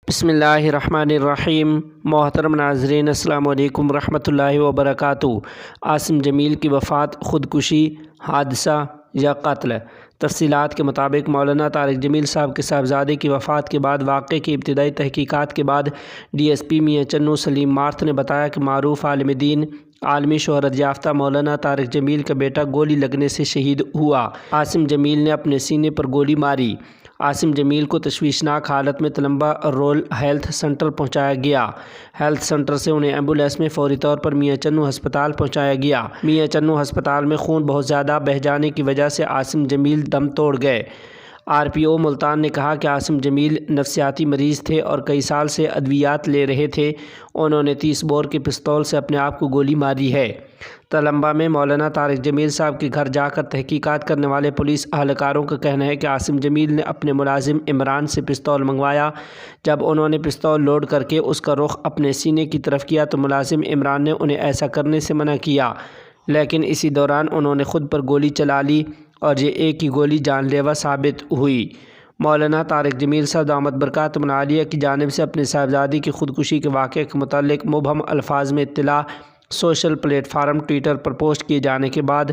بسم اللہ الرحمن الرحیم۔ محترم ناظرین، السلام علیکم ورحمۃ اللہ وبرکاتہ۔ عاصم جمیل کی وفات خودکشی، حادثہ یا قتل؟ تفصیلات کے مطابق مولانا طارق جمیل صاحب کے صاحبزادے کی وفات کے بعد واقعے کی ابتدائی تحقیقات کے بعد ڈی ایس پی میاں چنو سلیم مارتھ نے بتایا کہ معروف عالم دین، عالمی شہرت یافتہ مولانا طارق جمیل کا بیٹا گولی لگنے سے شہید ہوا۔ عاصم جمیل نے اپنے سینے پر گولی ماری۔ عاصم جمیل کو تشویشناک حالت میں تلمبہ رورل ہیلتھ سینٹر پہنچایا گیا۔ ہیلتھ سینٹر سے انہیں ایمبولینس میں فوری طور پر میاں چنو ہسپتال پہنچایا گیا۔ میاں چنو ہسپتال میں خون بہت زیادہ بہہ جانے کی وجہ سے عاصم جمیل دم توڑ گئے۔ آر پی او ملتان نے کہا کہ عاصم جمیل نفسیاتی مریض تھے اور کئی سال سے ادویات لے رہے تھے۔ انہوں نے 30 بور کے پستول سے اپنے آپ کو گولی ماری ہے۔ تلمبہ میں مولانا طارق جمیل صاحب کے گھر جا کر تحقیقات کرنے والے پولیس اہلکاروں کا کہنا ہے کہ عاصم جمیل نے اپنے ملازم عمران سے پستول منگوایا۔ جب انہوں نے پستول لوڈ کر کے اس کا رخ اپنے سینے کی طرف کیا تو ملازم عمران نے انہیں ایسا کرنے سے منع کیا، لیکن اسی دوران انہوں نے خود پر گولی چلا لی اور یہ ایک ہی گولی جان لیوا ثابت ہوئی۔ مولانا طارق جمیل صاحب دامت برکاتہم العالیہ کی جانب سے اپنے صاحبزادی کی خودکشی کے واقعے کے متعلق مبہم الفاظ میں اطلاع سوشل پلیٹ فارم ٹویٹر پر پوسٹ کیے جانے کے بعد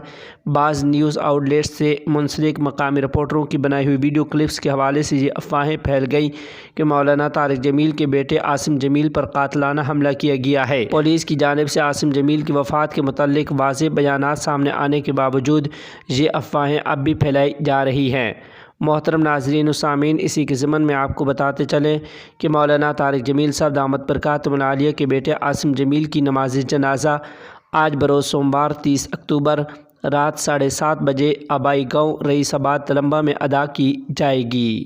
بعض نیوز آؤٹ لیٹس سے منسلک مقامی رپورٹروں کی بنائی ہوئی ویڈیو کلپس کے حوالے سے یہ افواہیں پھیل گئیں کہ مولانا طارق جمیل کے بیٹے عاصم جمیل پر قاتلانہ حملہ کیا گیا ہے۔ پولیس کی جانب سے عاصم جمیل کی وفات کے متعلق واضح بیانات سامنے آنے کے باوجود یہ افواہیں اب بھی پھیلائی جا رہی ہیں۔ محترم ناظرین و سامعین، اسی کے ضمن میں آپ کو بتاتے چلیں کہ مولانا طارق جمیل صاحب دامت برکاتہم العالیہ کے بیٹے عاصم جمیل کی نماز جنازہ آج بروز سوموار 30 اکتوبر رات 7:30 بجے آبائی گاؤں رئیس آباد تلمبہ میں ادا کی جائے گی۔